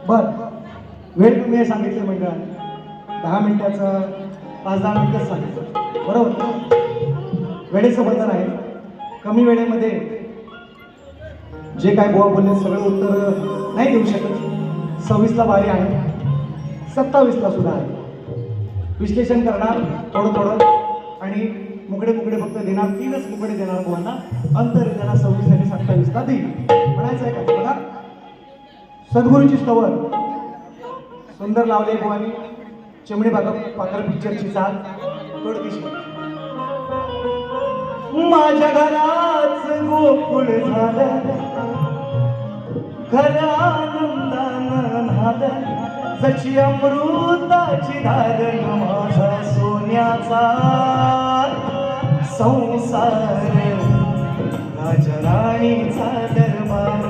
बर, वेळ तुम्ही सांगितलं मंडळात 10 मिनिटाचं 5-10 मिनिटं सांगितलं, बरोबर. वेळेचं बंधन आहे. कमी वेळेमध्ये जे काय बुवा बोलले सगळं उत्तर नाही देऊ शकत. 26ला बारी आहे, 27ला सुद्धा आहे. विश्लेषण करणार थोडं थोडं आणि मुकडे फक्त देणार. 3च मुकडे देणार बुवांना. अंतर त्यांना 26 आणि 27ला देईल. म्हणायचं आहे का बघा. सद्गुरूची स्तवर सुंदर लावले बुवानी. चिमणी पाकर पिक्चरची चाल थोडीशी. माझ्या घराच गोकुळ झालं, घर आनंदानं झालं, जशी अमृताची धार माझा सोन्याचा संसार, राजा राणीचा दरबार.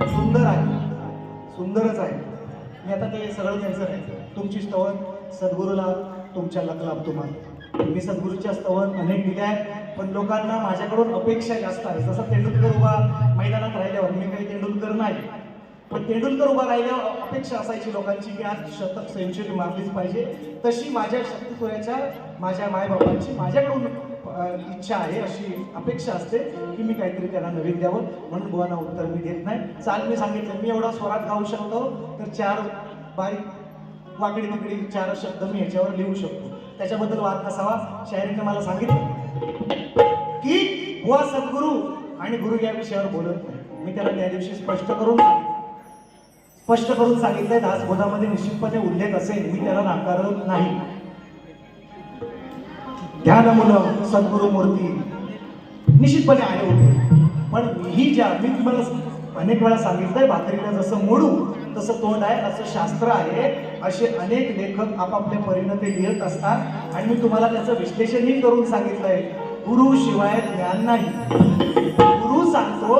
सुंदर आहे, सुंदरच आहे. मी आता ते सगळं त्यांचं नाही. तुमची स्तवन सद्गुरूला तुमच्या लकलाभ तुम्हाला. मी सद्गुरूच्या स्तवन अनेक दिल्या आहेत, पण लोकांना माझ्याकडून अपेक्षा जास्त आहे. जसं तेंडुलकर उभा मैदानात राहिल्यावर मी काही तेंडुलकर नाही, पण तेंडुलकर उभा राहिल्यावर अपेक्षा असायची लोकांची की आज शतक सेंचुरी मारलीच पाहिजे. तशी माझ्या शक्तीपुऱ्याच्या माझ्या मायबापांची माझ्याकडून इच्छा आहे, अशी अपेक्षा असते की मी काहीतरी त्यांना नवीन द्यावं. म्हणून बुवांना उत्तर मी देत नाही. चाल मी सांगितलं, मी एवढा स्वरात गाऊ शकतो तर 4 बारीक वाकडी तिकडी 4 शब्द मी ह्याच्यावर लिहू शकतो. त्याच्याबद्दल वाद नसावा. शायरीने मला सांगितलं की बुवा सद्गुरू आणि गुरु या विषयावर बोलत नाही. मी त्याला त्या दिवशी स्पष्ट करून सांगितलंय. दासबोधामध्ये निश्चितपणे उल्लेख असेल, मी त्याला नाकारत नाही. ध्यान मुलं सद्गुरु मूर्ती निश्चितपणे आहे होते, पण ही ज्या मी तुम्हाला अनेक वेळा सांगितलंय, भाकरीला जसं मोडू तसं तोंड आहे असं शास्त्र आहे. असे अनेक लेखक आपापल्या परीनं ते लिहित असतात आणि मी तुम्हाला त्याचं विश्लेषणही करून सांगितलंय. गुरु शिवाय ज्ञान नाही. गुरु सांगतो,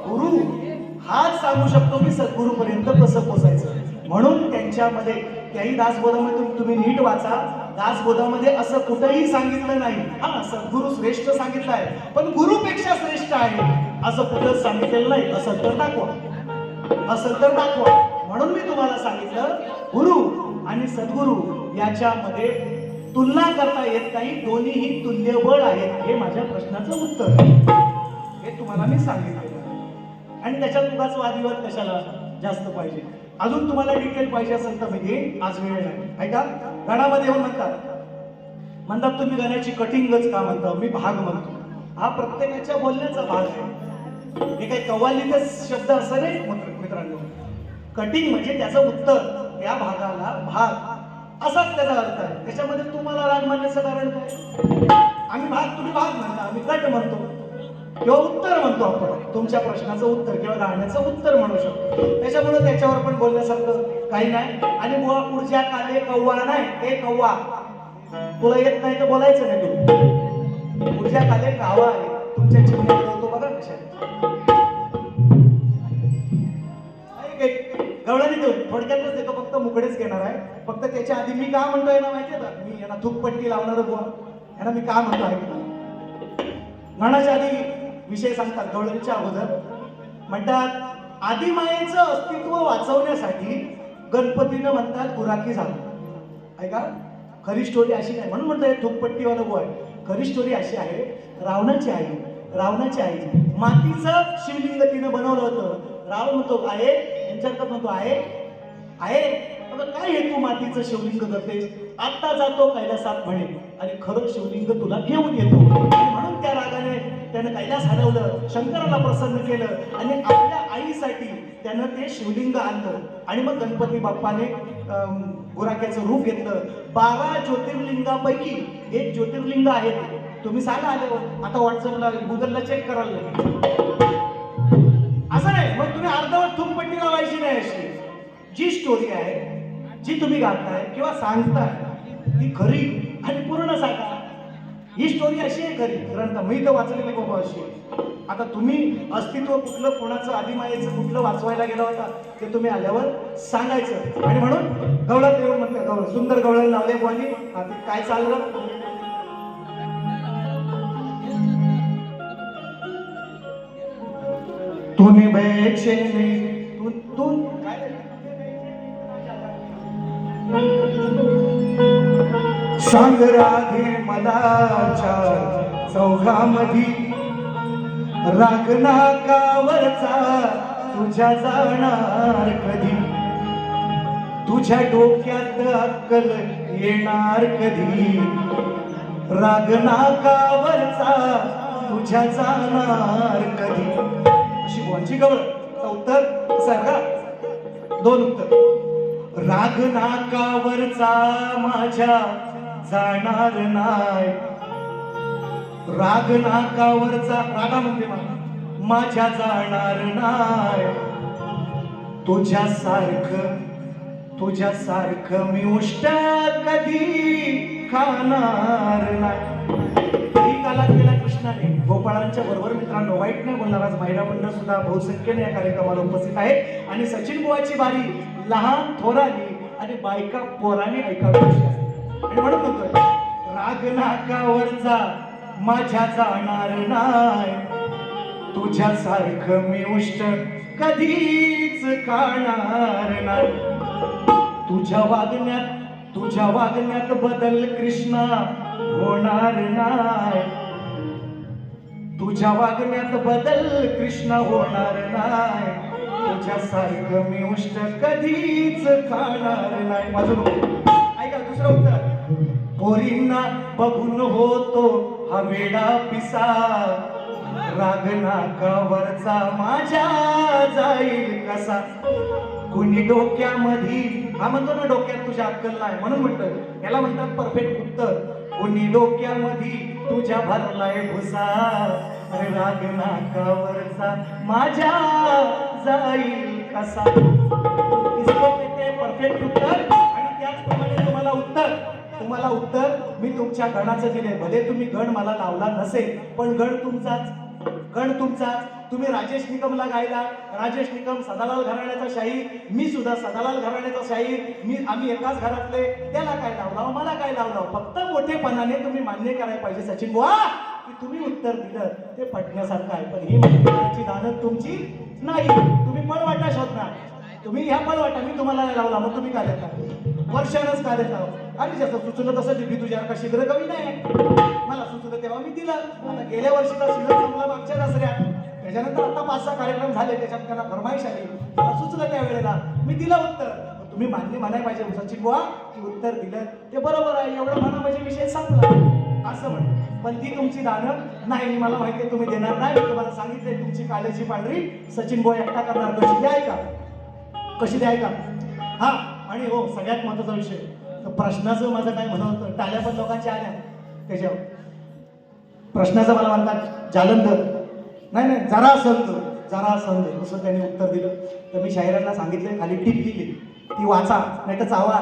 गुरु हाच सांगू शकतो की सद्गुरूपर्यंत कसं पोचायचं. म्हणून त्यांच्यामध्ये त्याही दासबोधामध्ये तुम्ही नीट वाचा. दासबोधामध्ये असं कुठेही सांगितलं नाही हा सद्गुरु श्रेष्ठ सांगितलाय, पण गुरुपेक्षा श्रेष्ठ आहे असं कुठंच सांगितलेलं नाही. असं तर दाखवा. म्हणून मी तुम्हाला सांगितलं गुरु आणि सद्गुरु याच्यामध्ये तुलना करता येत नाही. दोन्हीही तुल्यबळ आहेत. हे माझ्या प्रश्नाचं उत्तर हे तुम्हाला मी सांगितलं. आणि त्याच्यात उगाच वादविवाद कशाला जास्त पाहिजे. अजून तुम्हाला डिटेल पाहिजे असेल तर मी घेईन, आज वेळ नाही. ऐका, गाण्यामध्ये येऊन म्हणतात तुम्ही गाण्याची कटिंगच का म्हणता. मी भाग म्हणतो. हा प्रत्येकाच्या बोलण्याचा भाग आहे. हे काही कव्वालीतच शब्द असं नाही मित्रांनो. कटिंग म्हणजे त्याचं उत्तर, त्या भागाला भाग असाच त्याचा अर्थ आहे. त्याच्यामध्ये तुम्हाला राग मानण्याचं कारण काय. आम्ही भाग, तुम्ही भाग म्हणता, आम्ही कट म्हणतो किंवा उत्तर म्हणतो. आपण तुमच्या प्रश्नाचं उत्तर किंवा गाण्याचं उत्तर म्हणू शकतो. त्याच्यामुळे त्याच्यावर पण बोलण्यासारखं काही नाही. आणि बुवा ऊर्जा काले कव्वा नाही, ते कव्वा तुला येत नाही तर बोलायचं नाही. तुम्ही ऊर्जा काले कावा आहे. तुमच्या जीवनात होतो बघा कशा गवळणी देऊन थोडक्यातच देतो. फक्त मुकडेच घेणार आहे. फक्त त्याच्या आधी मी का म्हणतोय ना माहितीये का, मी यांना थूकपट्टी लावणार बुवा यांना मी का म्हणतो आहे. गाण्याच्या आधी विषय सांगतात. गवळणीच्या अगोदर म्हणतात आदिमायेचं अस्तित्व वाचवण्यासाठी गणपतीनं म्हणतात गुराखी झालं. ऐका, खरी स्टोरी अशी नाही. म्हणून म्हणतोय थुकपट्टीवाला बुवा आहे. खरी स्टोरी अशी आहे, रावणाची आई मातीचं शिवलिंग तिनं बनवलं होतं. रावण म्हणतो आहे, यांच्यात म्हणतो आहे काय हे तू मातीचं शिवलिंग करतेस. आता जातो कैलासात म्हणे आणि खरं शिवलिंग तुला घेऊन येतो. म्हणून त्या रागाने त्यानं कैलास हलवलं, शंकराला प्रसन्न केलं आणि आपल्या आईसाठी त्यानं ते शिवलिंग आणलं. आणि मग गणपती बाप्पाने गुराख्याचं रूप घेतलं. 12 ज्योतिर्लिंगापैकी एक ज्योतिर्लिंग आहे. तुम्ही सांगा आले आता व्हॉट्सअपला गुगलला चेक करायला असं नाही. मग तुम्ही अर्धवट थुंकपट्टी लावायची नाही. अशी जी स्टोरी आहे, जी तुम्ही गाताय किंवा सांगताय ती खरी आणि पूर्ण सांगा. ही स्टोरी अशी आहे खरी ग्रंथ मी तर वाचलेली बाबा अशी आहे. आता तुम्ही अस्तित्व कुठलं कोणाचं आदिमायेचं कुठलं वाचवायला गेला होता ते तुम्ही आल्यावर सांगायचं. आणि म्हणून गवळात येऊन म्हणते गवळ सुंदर गवळण लावले बुवानी. काय चाललं तूने बैठे में तू सांग राधे मला चार चौघामधी राग नाकावरचा तुझ्या जाणार कधी तुझ्या डोक्यात अक्कल येणार कधी राग नाकावरचा तुझ्या जाणार कधी. अशी कोणची गवळ उत्तर सांगा. दोन उत्तर. राग नाकावरचा माझ्या जाणार नाही. राग नाकावरचा रागा म्हणते मला माझ्या जाणार नाही. तुझ्यासारखं मी उष्ट कधी खाणार नाही. ही कालात गेला कृष्णाने गोपाळांच्या बरोबर. मित्रांनो वाईट नाही बोलणार. आज महिला मंडळ सुद्धा बहुसंख्येने या कार्यक्रमाला उपस्थित आहे आणि सचिन बुवाची बारी लहान थोरानी आणि बायका पोराने ऐकावी अशी असते. आणि म्हणून म्हणतोय राग नाकावरचा माझ्या जाणार नाही. तुझ्यासारखं मी उष्ट कधीच खाणार नाही. तुझ्या वागण्यात बदल कृष्णा होणार नाही. तुझ्या वागण्यात बदल कृष्णा होणार नाही. तुझ्यासारखं मी उष्ट कधीच खाणार नाही. माझं ऐका दुसरं उत्तर. पोरींना बघून होतो हा वेडा पिसा. राग नाकावरचा माझ्या जाईल कसा. कुणी डोक्यामध्ये हा म्हणतो ना डोक्यात तुझ्या अक्कल नाही म्हणून म्हणतात याला म्हणतात परफेक्ट उत्तर. कुणी डोक्यामध्ये तुझ्या भरलाय भुसा. अरे राग नाकावरचा माझ्या जाईल कसा. परफेक्ट उत्तर. आणि त्याचप्रमाणे तुम्हाला उत्तर मी तुमच्या गणाचं दिले. भले तुम्ही गण मला लावला नसेल पण गण तुमचाच. तुम्ही राजेश निकमला गायला. राजेश निकम सदालाल घराण्याचा शाहीर. मी सुद्धा सदालाल घराण्याचा शाहीर. आम्ही एकाच घरातले. त्याला काय लावला मला काय लावला. फक्त मोठेपणाने तुम्ही मान्य करायला पाहिजे सचिन बुवा की तुम्ही उत्तर दिलं ते पटण्यासारखं आहे. पण ही माहिती दानत तुमची नाही. तुम्ही पळवाटा शोधणार. तुम्ही ह्या पळवाटा मी तुम्हाला नाही लावला मग तुम्ही काय देता वर्षानच काय देता. आणि जसं सुचलं तसं दिली तुझ्या का शीघ्र कमी नाही. मला सुचलं तेव्हा मी दिलं. आता गेल्या वर्षीचा शीघ्र संपला मागच्या दसऱ्यात. त्याच्यानंतर आता 5-6 कार्यक्रम झाले. त्याच्यात त्यांना फरमाईश आली. मला सुचलं त्या वेळेला मी दिलं उत्तर. तुम्ही मान्य म्हणायला पाहिजे सचिन बुवा की उत्तर दिलं ते बरोबर आहे. एवढं म्हणा म्हणजे विषय संपला असं म्हणतो. पण ती तुमची दानं नाही. मला माहिती आहे तुम्ही देणार नाही. मी तुम्हाला सांगितलंय तुमची काल्याची पांढरी सचिन बुवा एकटा करणार. कशी द्याय का हा. आणि हो सगळ्यात महत्वाचा विषय प्रश्नाचं माझं काय म्हणत होतं. टाळ्या पण लोकांच्या आल्या त्याच्यावर. प्रश्नाचं मला म्हणतात जालंधर नाही जरा संत असं त्यांनी उत्तर दिलं. तर मी शाहिरांना सांगितलं खाली टीप दिली ती वाचा नाही तर चावा.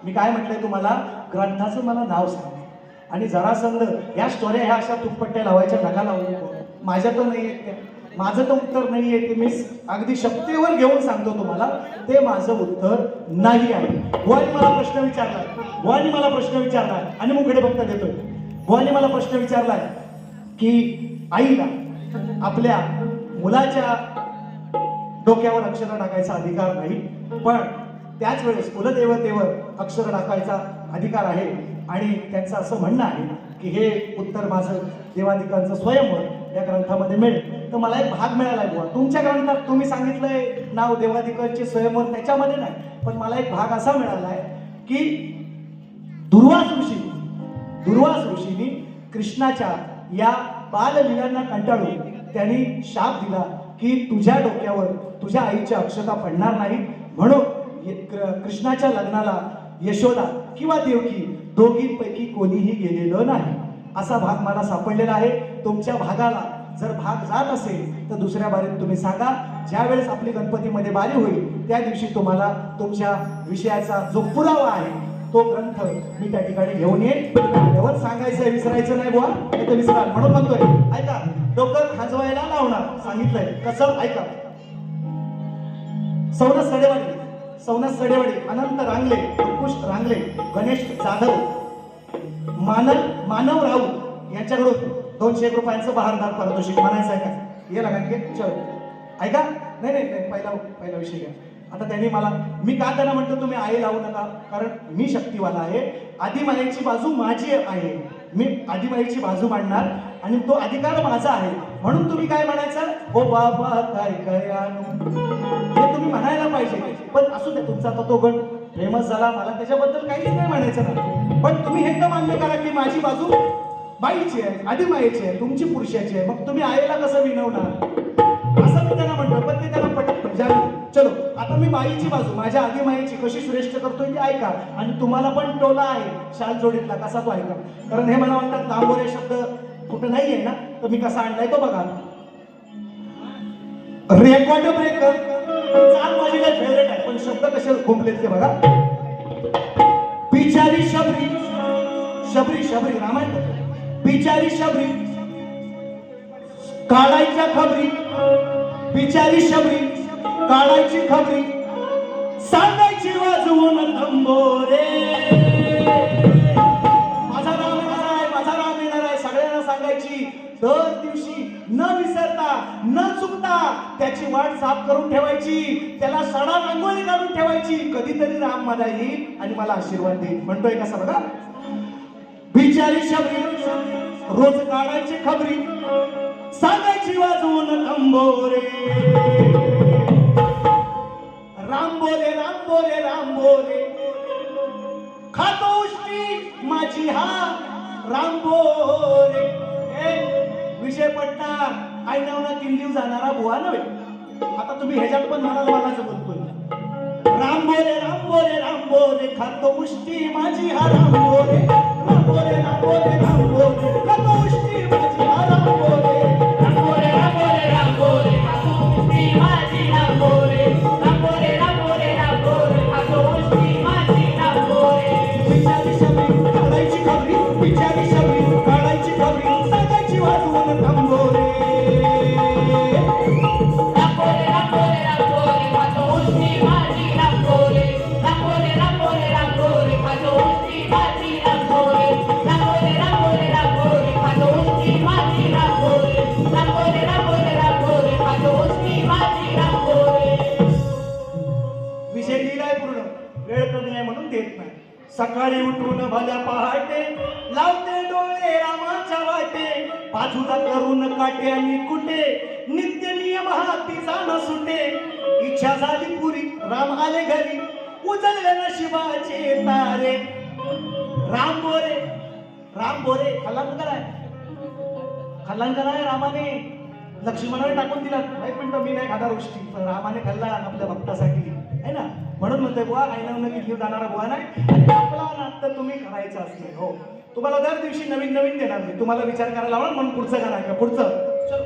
मी काय म्हटलंय तुम्हाला ग्रंथाचं मला नाव सांग. आणि जरासंध या स्टोऱ्या ह्या अशा तुटपट्ट्या लावायच्या नका लावू. माझ्या तर नाही आहेत त्या. माझं तर उत्तर नाही आहे ते मी अगदी शक्तीवर घेऊन सांगतो तुम्हाला ते माझं उत्तर नाही आहे. बुवानी मला प्रश्न विचारलाय आणि मुकडे बघता देतोय. बुवानी मला प्रश्न विचारलाय की आईला आपल्या मुलाच्या डोक्यावर अक्षर टाकायचा अधिकार नाही पण त्याच वेळेस कुलदेवतेवर अक्षर टाकायचा अधिकार आहे. आणि त्यांचं असं म्हणणं आहे की हे उत्तर माझं देवादिकांचं स्वयंवर या ग्रंथामध्ये मिळेल. तर मला एक भाग मिळाला आहे बुवा. तुमच्या ग्रंथात तुम्ही सांगितलंय नाव देवादिकांचे स्वयंवर त्याच्यामध्ये नाही पण मला एक भाग असा मिळाला आहे की दुर्वास ऋषींनी कृष्णाच्या या बाललीलांना कंटाळून त्यांनी शाप दिला की तुझ्या डोक्यावर तुझ्या आईच्या अक्षता पडणार नाही. म्हणून कृष्णाच्या लग्नाला यशोदा किंवा देवकी दोघींपैकी कोणीही गेलेलं नाही. असा भाग मला सापडलेला आहे. तुमच्या भागाला जर भाग जात असेल तर दुसऱ्या बारीत तुम्ही सांगा. ज्या वेळेस आपली गणपतीमध्ये बारी होईल त्या दिवशी तुम्हाला तुमच्या विषयाचा जो पुरावा आहे तो ग्रंथ मी त्या ठिकाणी घेऊन येईल. एवढं सांगायचं विसरायचं नाही बुवा, नाही तर विसरा. म्हणून म्हणतोय ऐका, डोकं खाजवायला लावणार सांगितलंय कसं ऐका. सौनस सडेवाडी, अनंत रांगले, अंकुश रांगले, गणेश जाधव, मानव राऊत यांच्याकडून 201 रुपयांचं बहारदार पारितोषिक म्हणायचं आहे का? ये लगा के चलो ऐका. नाही पहिला विषय घ्या. आता त्यांनी मला, मी का त्यांना म्हणतो तुम्ही आई लावू नका, कारण मी शक्तीवाला आहे. आदिमायेची बाजू माझी आहे, मी आदिमायेची बाजू मांडणार आणि तो अधिकार माझा आहे. म्हणून तुम्ही काय म्हणायचं, ओ बाबा काय काय आणू, हे तुम्ही म्हणायला पाहिजे. पण असू दे, तुमचा आता तो गण फेमस झाला, मला त्याच्याबद्दल काहीच नाही म्हणायचं ना. पण तुम्ही हे तर मान्य करा की माझी बाजू बाईची आहे, आदिमायेची आहे, तुमची पुरुषाची आहे. मग तुम्ही आईला कसं विनवणार असं मी त्यांना म्हणतो. पण ते त्यांना पटत चलो आता मी बाईची बाजू माझ्या आदिमायेची कशी श्रेष्ठ करतोय ते ऐका. आणि तुम्हाला पण टोला आहे शाल जोडीतला, कसा तो ऐका. कारण हे मला म्हणतात लांबोरे शब्द कुठं नाहीये ना, तर मी कसा आणलाय तो बघा. रेकॉर्ड ब्रेकर चाल माझी काय फेवरेट आहे, पण शब्द कसे गुंपलेत ते बघा. बिचारी शबरी रामायण बिचारी शबरी काढायच्या खबरी, बिचारी शबरी काढायची खबरी, सांगायची वाजवून तंबोरे. माझा राम येणार आहे सगळ्यांना सांगायची. दर दिवशी न विसरता न चुकता त्याची वाट साफ करून ठेवायची, त्याला सडा रांगोळी काढून ठेवायची. कधीतरी राम मला येईल आणि मला आशीर्वाद देईल. म्हणतोय कसा बघा. बिचारी शबरी रोज काढायची खबरी, सांगायची वाजवून तंबोरे. राम बोले खातो उष्टी माझी हा राम बोले. विषय पडणार आई नावना किल्लीव जाणारा बुवा नव्हे. आता तुम्ही ह्याच्यात पण म्हणाल मला बोलतोय. राम बोले खातो उष्टी माझी हा राम बोले. राम बोले खातो उष्टी माझी हा राम बोले. राम बोले खातो उष्टी माझी राम बोले. सकाळी उठून भल्या पहाटे लावते डोळे रामाच्या वाटे. बाजूला करून काटे आणि कुठे नित्य नियम हातीचा न सुटे. इच्छा झाली पुरी राम आले घरी, उजळले नशिबाचे तारे. राम बोरे खल्लांकर आहे रामाने लक्ष्मणाला टाकून दिला. एक मिनिट मी नाही खाणार गोष्टी, पण रामाने खाल्ला आपल्या भक्तासाठी आहे ना. म्हणून म्हणतोय बुवा आईनावनं किल्ली जाणारा बुवा नाही. आणि आपला नाट्य तुम्ही करायचं असले हो, तुम्हाला दर दिवशी नवीन देणार मी. तुम्हाला विचार करायला लावणार. म्हणून पुढचं गाणं ऐका. पुढचं चलो.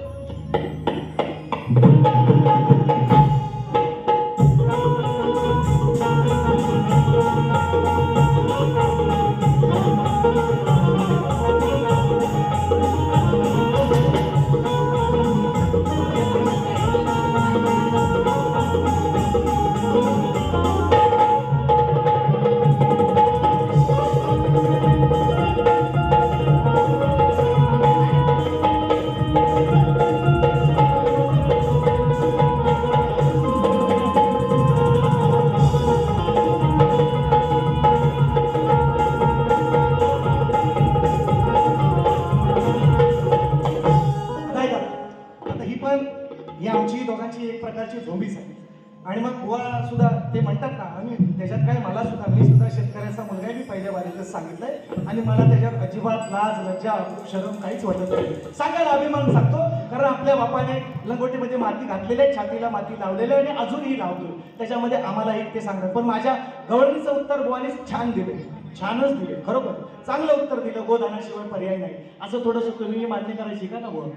आणि मग बुवा सुद्धा ते म्हणतात ना, आणि त्याच्यात काय मला सुद्धा, मी सुद्धा शेतकऱ्याचा मुलगा आहे. मी पहिल्या वारीतच सांगितलंय आणि मला त्याच्यात अजिबात लाज लज्जा शरम काहीच वाटत नाही. सांगायला अभिमान सांगतो, कारण आपल्या बापाने लंगोटीमध्ये माती घातलेली आहे, छातीला माती लावलेली आहे आणि अजूनही लावतो. त्याच्यामध्ये आम्हाला एक ते सांगतात. पण माझ्या गवळणीचं उत्तर बुवाने छान दिले, छानच दिले. खरोखर चांगलं उत्तर दिलं. गोदानाशिवाय पर्याय नाही असं थोडंसं तुम्ही मान्य करायची का ना बुवा.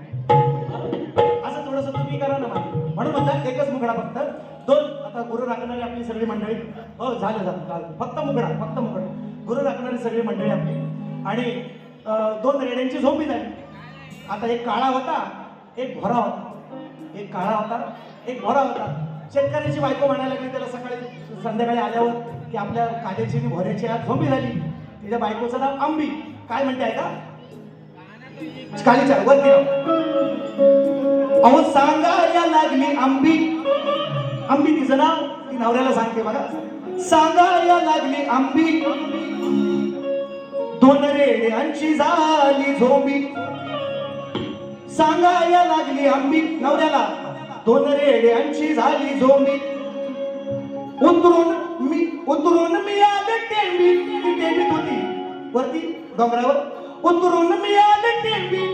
असं थोडंसं तुम्ही करा ना मागे. म्हणून म्हणतात एकच मुकडा फक्त. दोन आता गुरु राखणारी आपली सगळी मंडळी. हो झालं. फक्त मुकडा. गुरु राखणारी सगळी मंडळी आपली. आणि दोन रेड्यांची झोपी झाली. आता एक काळा होता, एक भोरा होता. शेतकऱ्याची बायको म्हणायला लागली त्याला सकाळी संध्याकाळी आल्यावर की आपल्या काल्याची आणि भोऱ्याची आज झोपी झाली. तिच्या बायकोचं नाव आंबी. काय म्हणते आहे का कालीच्या वरती अहो सांगायला लागली आंबी तिचं नाव. ती नवऱ्याला सांगते बघा. सांगायला लागली आंबी दोन रेड्यांची झाली झोंबी. सांगायला लागली आंबी नवऱ्याला दोन रेड्यांची झाली झोंबी. उतरून मी आले टेंबी. ती टेंबीत होती वरती डोंगरावर. उतरून मी आले टेंबी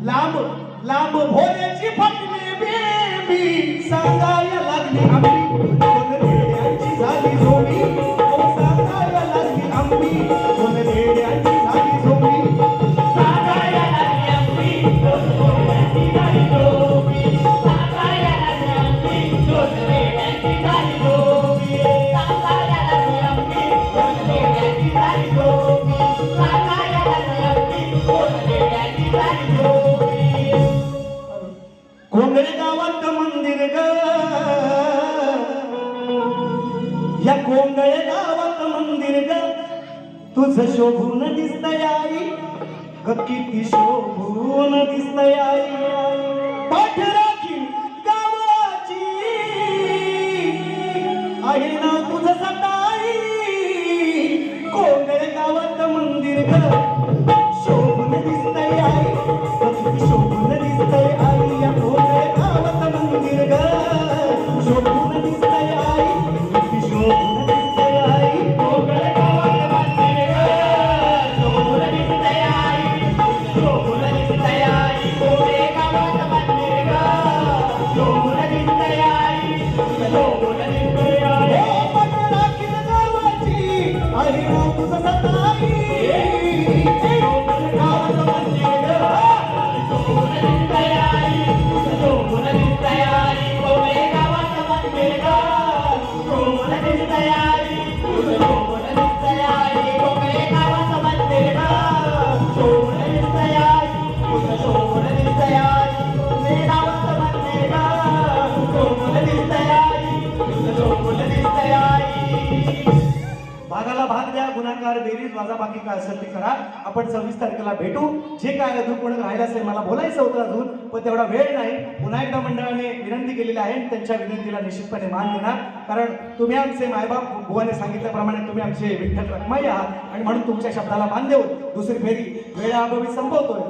लांब भोऱ्याची फाटली बेबी. सांगायला लागली आंबी दोन रेड्यांची झाली झोंबी. सांगायला लागली आंबी दोन रेड्यांची झाली झोंबी. सांगायला लागली आंबी दोन रेड्यांची झाली झोंबी. सांगायला लागली आंबी दोन रेड्यांची झाली झोंबी. सांगायला लागली आंबी दोन रेड्यांची झाली झोंबी. सांगायला लागली आंबी दोन रेड्यांची झाली झोंबी. कोंगळे गावात मंदिर ग या कोंगळे गावात मंदिर ग तुझं शोभून दिसतंय आई ग किती शोभून दिसतंय आई. पाठ राखील गावाची आहे ना तुझं सताई. कोंगळे गावात मंदिर ग शोभून दिसतंय आई ग किती शोभून दिसतंय आई. या कोंगळे गावात मंदिर ग शोभून दिसतंय आई किती शोभून दिसतंय आई. कोंगळे गावात मंदिर ग शोभून दिसतंय आई शोभून दिसतंय आई. कोंगळे गावात मंदिर ग शोभून दिसतंय आई शोभून दिसतंय आई. हो पाठ राखील गावाची आहे ना तुझं सताई. गावात मंदिर ग शोभून दिसतंय आई शोभून दिसतंय आई. कोंगळे गावात मंदिर ग शोभून दिसतंय आई शोभून दिसतंय आई. कोंगळे गावात मंदिर ग शोभून दिसतंय आई शोभून दिसतंय आई. कोंगळे गावात मंदिर ग शोभून दिसतंय आई शोभून दिसतंय आई. भागाला भाग द्या. गुणाकार बेरीज वजाबाकी काय असेल ते करा. आपण 26 तारखेला भेटू. जे काय अजून कोणी राहिलं असेल मला बोलायचं होतं अजून पण तेवढा वेळ नाही. पुन्हा एकदा मंडळाने विनंती केलेली आहे. त्यांच्या विनंतीला निश्चितपणे मान देणार. कारण तुम्ही आमचे मायबाप बुवाने सांगितल्याप्रमाणे तुम्ही आमचे विठ्ठल रखमाई आहात आणि म्हणून तुमच्या शब्दाला मान देऊन दुसरी फेरी वेळाअभावी संपवतोय.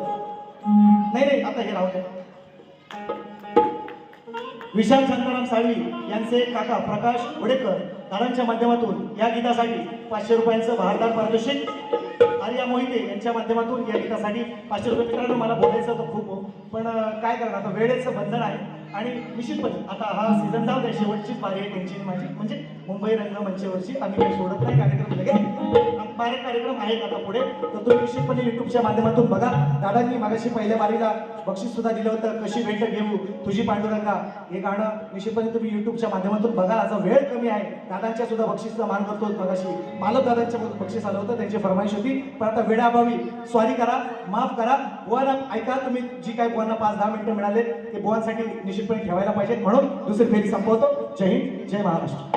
नाही आता हे राहू द्या. विशाल शांताराम साळवी यांचे काका प्रकाश वडेकर दादांच्या माध्यमातून या गीतासाठी 500 रुपयांचं बहारदार पारितोषिक. आर्या मोहिते यांच्या माध्यमातून या गीतासाठी 500 रुपये. मित्रांनो मला बोलायचं होतं खूप पण काय करणार आता वेळेचं बंधन आहे. आणि निश्चितपणे आता हा सीझन जाऊ द्या. शेवटचीच बारी आहे त्यांची माझी म्हणजे मुंबई रंगमंचवरची. आम्ही काही सोडत नाही कार्यक्रम लगेच. बारे कार्यक्रम आहेत आता पुढे तर तुम्ही निश्चितपणे युट्यूबच्या माध्यमातून बघा. दादांनी मागाशी पहिल्या बारीला बक्षीस सुद्धा दिलं होतं. कशी भेट घेऊ तुझी पांडुरंगा हे गाणं निश्चितपणे तुम्ही युट्यूबच्या माध्यमातून बघा. आता वेळ कमी आहे. दादांच्या सुद्धा बक्षीसचा मान करतो. मागाशी मालक दादांच्या बक्षीस आलं होतं त्यांची फरमाईश होती पण आता वेळाअभावी सॉरी करा माफ करा. बुवांना ऐका तुम्ही जी काय बुवांना 5-10 मिनिटं मिळाले ते बुवांसाठी निश्चितपणे ठेवायला पाहिजेत. म्हणून दुसरी फेरी संपवतो. जय हिंद जय महाराष्ट्र.